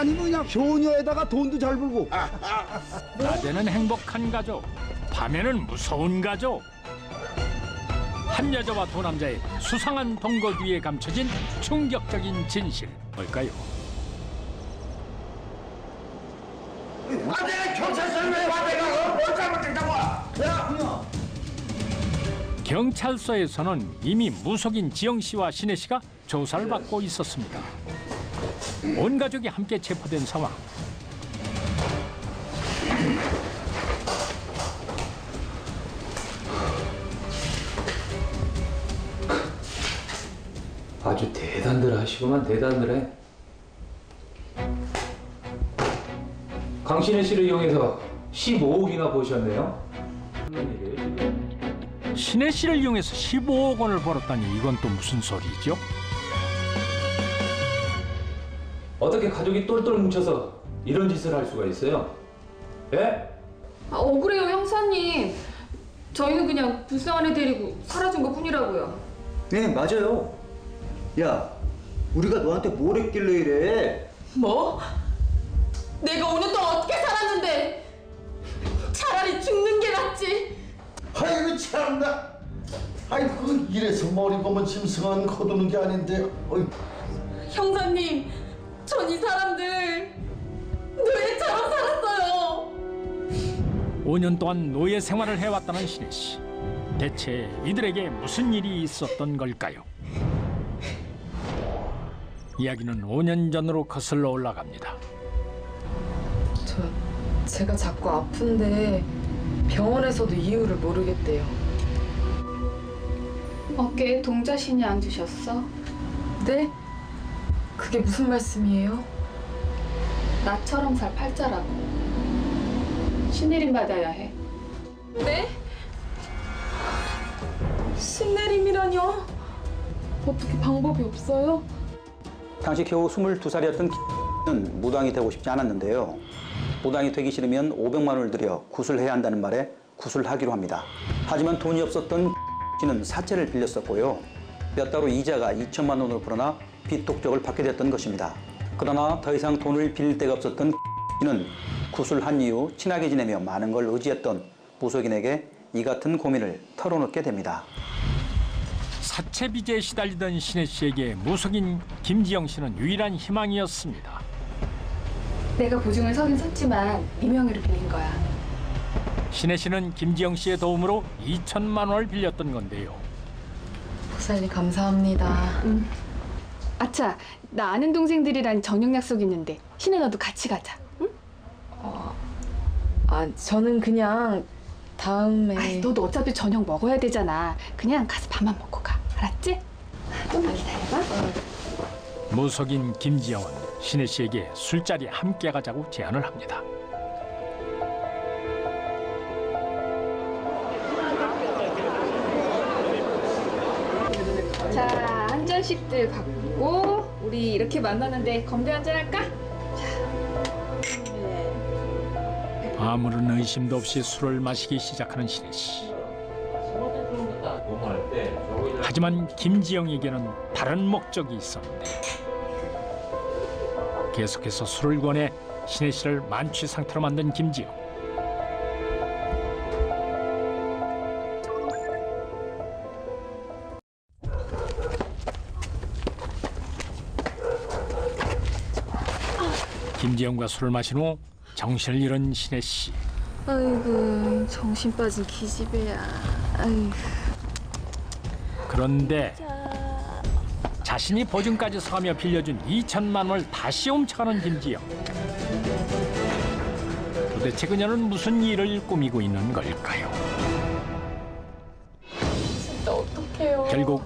아니면 그냥 효녀에다가 돈도 잘 벌고. 낮에는 행복한 가족, 밤에는 무서운 가족. 한 여자와 두 남자의 수상한 동거 뒤에 감춰진 충격적인 진실, 뭘까요? 내가 경찰서에 왜 와? 내가 뭘 잘못했다고? 야! 경찰서에서는 이미 무속인 지영 씨와 신혜 씨가 조사를 받고 있었습니다. 온 가족이 함께 체포된 상황. 아주 대단들 하시구만, 대단들 해. 강신혜 씨를 이용해서 15억이나 보셨네요. 신혜 씨를 이용해서 15억 원을 벌었다니 이건 또 무슨 소리죠? 어떻게 가족이 똘똘 뭉쳐서 이런 짓을 할 수가 있어요? 예? 억울해요, 형사님. 저희는 그냥 불쌍한 애 데리고 사라진 것 뿐이라고요. 네, 맞아요. 야, 우리가 너한테 뭘 했길래 이래? 뭐? 내가 5년 동안 어떻게 살았는데? 차라리 죽는 게 낫지. 아이고 참나. 아이고 이래서 머리 검은 짐승은 거두는 게 아닌데. 어이. 형사님, 전 이 사람들 노예처럼 살았어요. 5년 동안 노예 생활을 해왔다는 신혜 씨. 대체 이들에게 무슨 일이 있었던 걸까요? 이야기는 5년 전으로 거슬러 올라갑니다. 제가 자꾸 아픈데 병원에서도 이유를 모르겠대요. 어깨에 동자신이 앉으셨어? 네? 그게 무슨 말씀이에요? 나처럼 살 팔자라고. 신내림 받아야 해. 네? 신내림이라뇨? 어떻게 방법이 없어요? 당시 겨우 22살이었던 는 무당이 되고 싶지 않았는데요. 무당이 되기 싫으면 500만 원을 들여 구슬해야 한다는 말에 구슬하기로 합니다. 하지만 돈이 없었던 씨는 사채를 빌렸었고요. 몇 달 후 이자가 2천만 원으로 불어나 빚 독촉을 받게 됐던 것입니다. 그러나 더 이상 돈을 빌릴 데가 없었던 씨는 구슬한 이후 친하게 지내며 많은 걸 의지했던 무속인에게 이 같은 고민을 털어놓게 됩니다. 사채 빚에 시달리던 신혜 씨에게 무속인 김지영 씨는 유일한 희망이었습니다. 내가 보증을 서긴 섰지만 네 명의로 빌린 거야. 신혜 씨는 김지영 씨의 도움으로 2천만 원을 빌렸던 건데요. 보살님 감사합니다. 아차, 나 아는 동생들이랑 저녁 약속 있는데 신혜 너도 같이 가자. 응? 저는 그냥 다음에... 아이, 너도 어차피 저녁 먹어야 되잖아. 그냥 가서 밥만 먹고 가. 알았지? 좀만 기다려봐. 무속인 김지영은 신혜 씨에게 술자리에 함께 가자고 제안을 합니다. 자, 한 잔씩들 갖고 우리 이렇게 만났는데 건배 한잔 할까? 아무런 의심도 없이 술을 마시기 시작하는 신혜 씨. 하지만 김지영에게는 다른 목적이 있었는데 계속해서 술을 권해 신혜 씨를 만취 상태로 만든 김지영. 김지영과 술을 마신 후 정신을 잃은 신혜 씨. 아이고, 정신 빠진 기집애야. 아이고. 그런데 자신이 보증까지 서가며 빌려준 2천만 원을 다시 훔쳐가는 김지영. 도대체 그녀는 무슨 일을 꾸미고 있는 걸까요? 진짜 어떡해요. 결국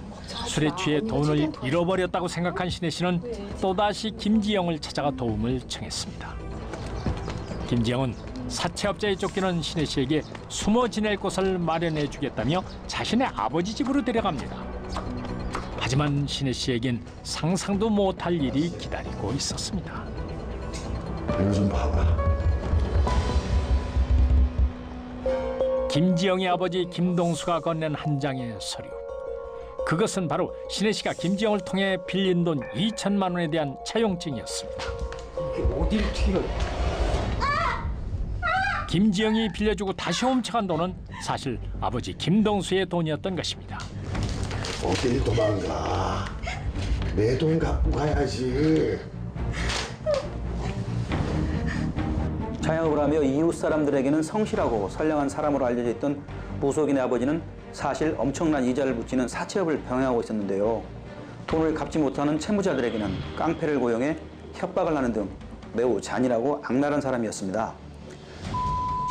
술에 취해 돈을 잃어버렸다고 생각한 신혜 씨는 또다시 김지영을 찾아가 도움을 청했습니다. 김지영은 사채업자에 쫓기는 신혜 씨에게 숨어 지낼 곳을 마련해 주겠다며 자신의 아버지 집으로 데려갑니다. 하지만 신혜 씨에겐 상상도 못할 일이 기다리고 있었습니다. 이거 좀 봐봐. 김지영의 아버지 김동수가 건넨 한 장의 서류. 그것은 바로 신혜 씨가 김지영을 통해 빌린 돈 2천만 원에 대한 차용증이었습니다. 이게 니를 튀겨. 김지영이 빌려주고 다시 훔쳐간 돈은 사실 아버지 김동수의 돈이었던 것입니다. 어딜 도망가. 내 돈 갖고 가야지. 자영업을 하며 이웃 사람들에게는 성실하고 선량한 사람으로 알려져 있던 무속인의 아버지는 사실 엄청난 이자를 붙이는 사채업을 병행하고 있었는데요. 돈을 갚지 못하는 채무자들에게는 깡패를 고용해 협박을 하는 등 매우 잔인하고 악랄한 사람이었습니다.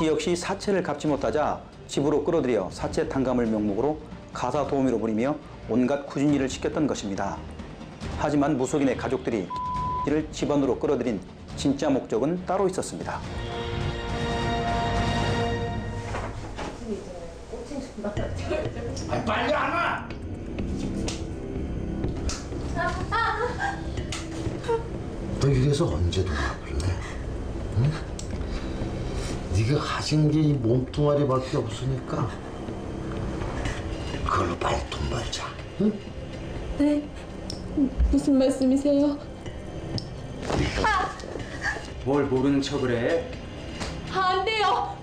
이 역시 사채를 갚지 못하자 집으로 끌어들여 사채 탕감을 명목으로 가사 도우미로 부리며 온갖 굳은 일을 시켰던 것입니다. 하지만 무속인의 가족들이 이를 집안으로 끌어들인 진짜 목적은 따로 있었습니다. 빨리 안 와. 너 이래서 언제 돈 갚을래? 응? 네가 가진 게 이 몸뚱아리밖에 없으니까 그걸로 빨리 돈 벌자. 응? 네. 무슨 말씀이세요? 뭘 모르는 척을 해? 안 돼요.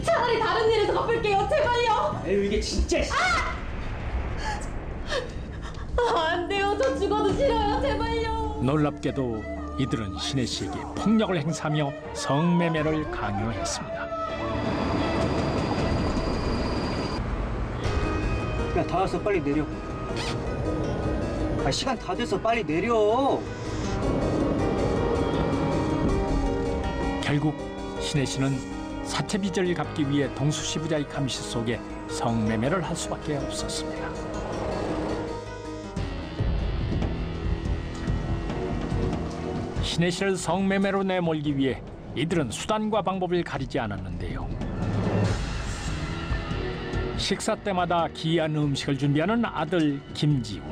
차라리 다른 일에서 갚을게요. 제발요. 에휴 이게 진짜. 안 돼요. 저 죽어도 싫어요. 제발요. 놀랍게도 이들은 신혜 씨에게 폭력을 행사하며 성매매를 강요했습니다. 야 다 왔어 빨리 내려. 아 시간 다 됐어 빨리 내려. 결국 신혜 씨는 사채 빚을 갚기 위해 동수 씨 부자의 감시 속에 성매매를 할 수밖에 없었습니다. 신혜 씨를 성매매로 내몰기 위해 이들은 수단과 방법을 가리지 않았는데요. 식사 때마다 귀한 음식을 준비하는 아들 김지웅.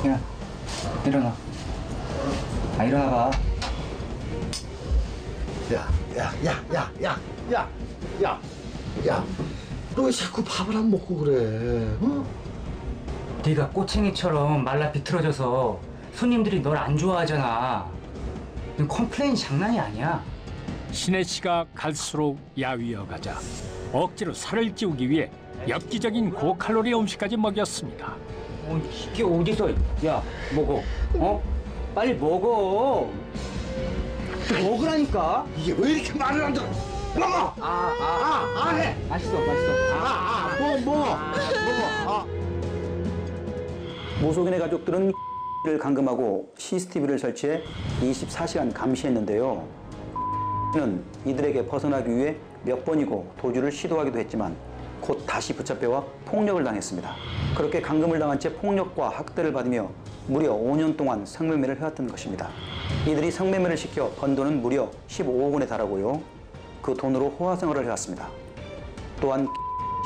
야 일어나. 아 일어나봐. 야, 너 왜 자꾸 밥을 안 먹고 그래? 어? 네가 꼬챙이처럼 말라 비틀어져서 손님들이 널 안 좋아하잖아. 넌 컴플레인 장난이 아니야. 신혜 씨가 갈수록 야위어가자 억지로 살을 찌우기 위해 엽기적인 고칼로리 음식까지 먹였습니다. 이게 어디서? 야 먹어. 어? 빨리 먹어. 먹으라니까. 이게 왜 이렇게 말을 안 들어? 먹어! 해! 맛있어. 먹어! 무속인의 가족들은 를 감금하고 CCTV를 설치해 24시간 감시했는데요. 는 이들에게 벗어나기 위해 몇 번이고 도주를 시도하기도 했지만 곧 다시 붙잡혀와 폭력을 당했습니다. 그렇게 감금을 당한 채 폭력과 학대를 받으며 무려 5년 동안 성매매를 해왔던 것입니다. 이들이 성매매를 시켜 번 돈은 무려 15억 원에 달하고요. 그 돈으로 호화 생활을 해왔습니다. 또한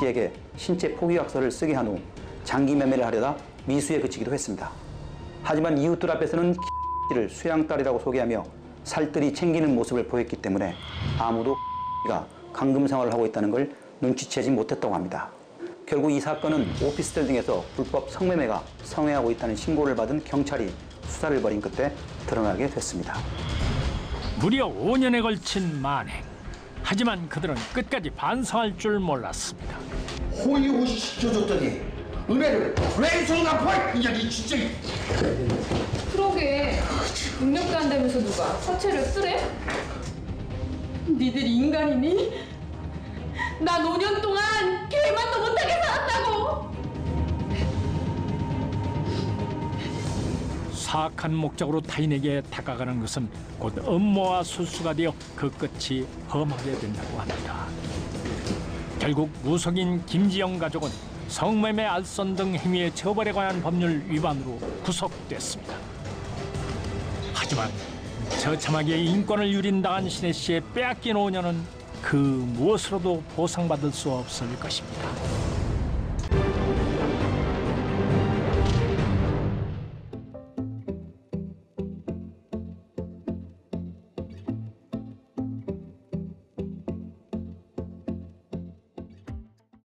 에게 신체 포기약서를 쓰게 한 후 장기 매매를 하려다 미수에 그치기도 했습니다. 하지만 이웃들 앞에서는 를 수양딸이라고 소개하며 살뜰히 챙기는 모습을 보였기 때문에 아무도 가 감금 생활을 하고 있다는 걸 눈치채지 못했다고 합니다. 결국 이 사건은 오피스텔 등에서 불법 성매매가 성행하고 있다는 신고를 받은 경찰이 수사를 벌인 끝에 드러나게 됐습니다. 무려 5년에 걸친 만행. 하지만 그들은 끝까지 반성할 줄 몰랐습니다. 호의호식 시켜줬더니 은혜를 왼손 갚아! 이 년이 진짜. 그러게. 능력도 안 되면서 누가 사채를 쓰래? 니들이 인간이니? 난 5년 동안 개만도 못하게 살았다고! 사악한 목적으로 타인에게 다가가는 것은 곧 음모와 술수가 되어 그 끝이 험하게 된다고 합니다. 결국 무속인 김지영 가족은 성매매, 알선 등 행위의 처벌에 관한 법률 위반으로 구속됐습니다. 하지만 처참하게 인권을 유린당한 신혜 씨의 빼앗긴 5년은 그 무엇으로도 보상받을 수 없을 것입니다.